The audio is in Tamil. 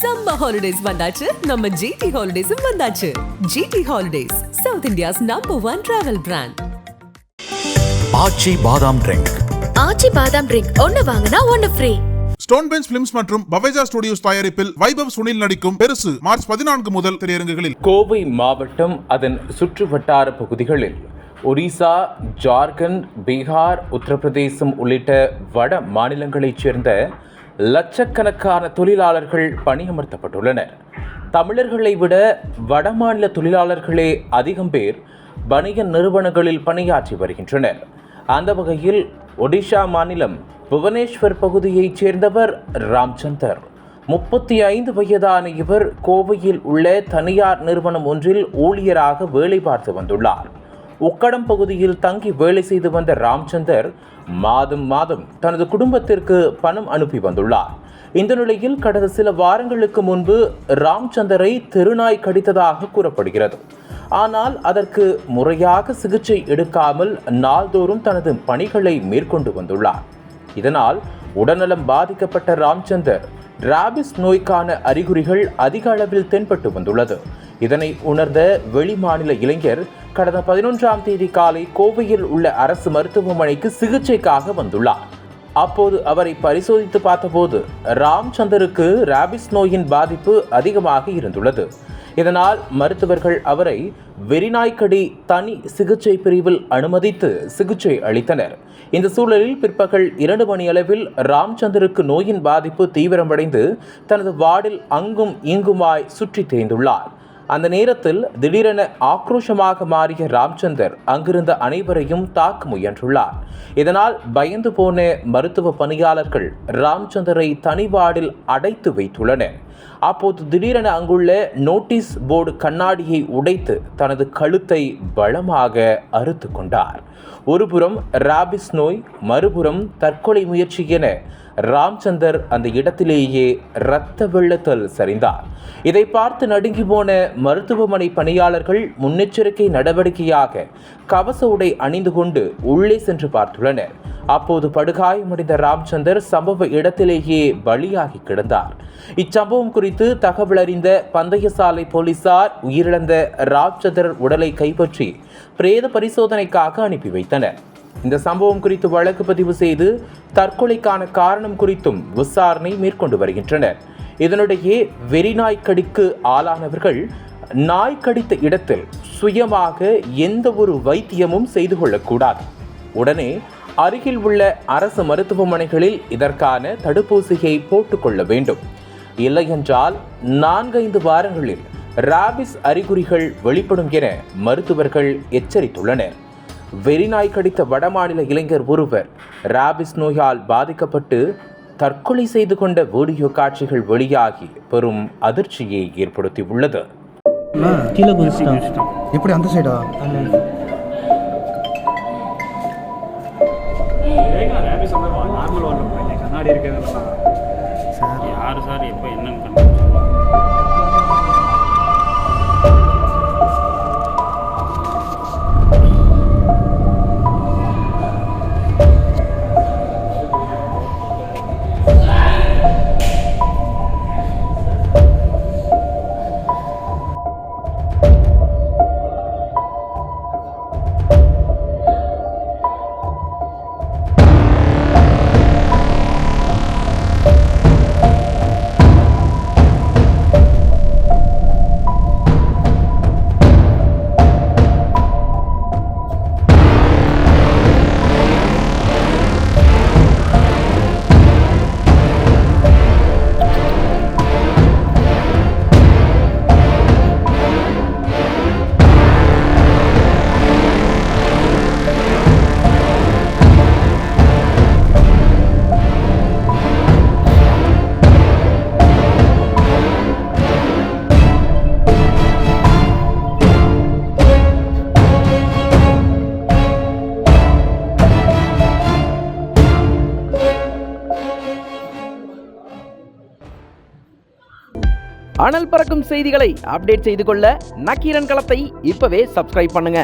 Summer holidays வந்தாச்சு, நம்ம GT Holidays வந்தாச்சு. GT Holidays, South India's #1 travel brand. ஆச்சி பாதாம் ட்ரிங்க். ஆச்சி பாதாம் ட்ரிங்க் ஒன்னு வாங்குனா ஒன்னு ஃப்ரீ. ஸ்டோன் பெஞ்ச் பிலிம்ஸ் மற்றும் பவேஜா ஸ்டுடியோஸ் தயாரிப்பில் வைபவ் சுனில் நடிக்கும் பெருசு மார்ச் 14 முதல் திரையரங்குகளில். கோவை மாவட்டம் அதன் சுற்று வட்டார பகுதிகளில் ஒரிசா, ஜார்க்கண்ட், பீகார், உத்தரப்பிரதேசம் உள்ளிட்ட வட மாநிலங்களைச் சேர்ந்த லட்சக்கணக்கான தொழிலாளர்கள் பணியமர்த்தப்பட்டுள்ளனர். தமிழர்களை விட வடமாநில தொழிலாளர்களே அதிகம் பேர் வணிக நிறுவனங்களில் பணியாற்றி வருகின்றனர். அந்த வகையில் ஒடிஷா மாநிலம் புவனேஸ்வர் பகுதியைச் சேர்ந்தவர் ராம்சந்தர். 35 வயதான இவர் கோவையில் உள்ள தனியார் நிறுவனம் ஒன்றில் ஊழியராக வேலை பார்த்து வந்துள்ளார். உக்கடம் பகுதியில் தங்கி வேலை செய்து வந்த ராம்சந்தர் மாதம் தனது குடும்பத்திற்கு பணம் அனுப்பி வந்துள்ளார். இந்த நிலையில் கடந்த சில வாரங்களுக்கு முன்பு ராம்சந்தரை தெருநாய் கடித்ததாக கூறப்படுகிறது. ஆனால் அதற்கு முறையாக சிகிச்சை எடுக்காமல் நாள்தோறும் தனது பணிகளை மேற்கொண்டு வந்துள்ளார். இதனால் உடல்நலம் பாதிக்கப்பட்ட ராம்சந்தர் ராபிஸ் நோய்க்கான அறிகுறிகள் அதிக அளவில் தென்பட்டு வந்துள்ளது. இதனை உணர்ந்த வெளிமாநில இளைஞர் கடந்த 11ஆம் தேதி காலை கோவையில் உள்ள அரசு மருத்துவமனைக்கு சிகிச்சைக்காக வந்துள்ளார். அப்போது அவரை பரிசோதித்து பார்த்தபோது ராம்சந்தருக்கு ராபிஸ் நோயின் பாதிப்பு அதிகமாக இருந்துள்ளது. இதனால் மருத்துவர்கள் அவரை வெறிநாய்க்கடி தனி சிகிச்சை பிரிவில் அனுமதித்து சிகிச்சை அளித்தனர். இந்த சூழலில் பிற்பகல் 2 மணி அளவில் ராம்சந்தருக்கு நோயின் பாதிப்பு தீவிரமடைந்து தனது வார்டில் அங்கும் இங்குமாய் சுற்றி திரிந்துள்ளார். அந்த நேரத்தில் திடீரென ஆக்ரோஷமாக மாறிய ராம்சந்தர் அங்கிருந்த அனைவரையும் தாக்க முயன்றுள்ளார். இதனால் பயந்து போன மருத்துவ பணியாளர்கள் ராம்சந்தரை தனி வார்டில் அடைத்து வைத்துள்ளனர். அப்போது திடீரென அங்குள்ள நோட்டீஸ் போர்டு கண்ணாடியை உடைத்து தனது கழுத்தை பலமாக அறுத்து கொண்டார். ஒருபுறம் ராபிஸ் நோய், மறுபுறம் தற்கொலை முயற்சி என ராம்சந்தர் அந்த இடத்திலேயே இரத்த வெள்ளத்தில் சரிந்தார். இதை பார்த்து நடுங்கி போன மருத்துவமனை பணியாளர்கள் முன்னெச்சரிக்கை நடவடிக்கையாக கவச உடை அணிந்து கொண்டு உள்ளே சென்று பார்த்துள்ளனர். அப்போது படுகாயமடைந்த ராம்சந்தர் சம்பவ இடத்திலேயே பலியாகி கிடந்தார். இச்சம்பவம் குறித்து தகவல் அறிந்த பந்தயசாலை போலீசார் உயிரிழந்த ராம்சந்தர் உடலை கைப்பற்றி பிரேத பரிசோதனைக்காக அனுப்பி வைத்தனர். இந்த சம்பவம் குறித்து வழக்கு பதிவு செய்து தற்கொலைக்கான காரணம் குறித்தும் விசாரணை மேற்கொண்டு வருகின்றனர். இதனிடையே வெறிநாய்க்கடிக்கு ஆளானவர்கள் நாய் கடித்த இடத்தில் சுயமாக எந்த ஒரு வைத்தியமும் செய்து கொள்ளக்கூடாது. உடனே அருகில் உள்ள அரசு மருத்துவமனைகளில் இதற்கான தடுப்பூசியை போட்டுக்கொள்ள வேண்டும். இல்லையென்றால் 4-5 வாரங்களில் ராபிஸ் அறிகுறிகள் வெளிப்படும் என மருத்துவர்கள் எச்சரித்துள்ளனர். வெறிநாய் கடித்த வடமாநில இளைஞர் ஒருவர் ராபிஸ் நோயால் பாதிக்கப்பட்டு தற்கொலை செய்து கொண்ட வீடியோ காட்சிகள் வெளியாகி பெரும் அதிர்ச்சியை ஏற்படுத்தியுள்ளது. எப்படி அந்த சைடா? கண்ணாடி இருக்கிறதெல்லாம் சார் யார் சார் எப்போ என்னன்னு அனல் பறக்கும் செய்திகளை அப்டேட் செய்து கொள்ள நக்கீரன் களத்தை இப்பவே சப்ஸ்கிரைப் பண்ணுங்க.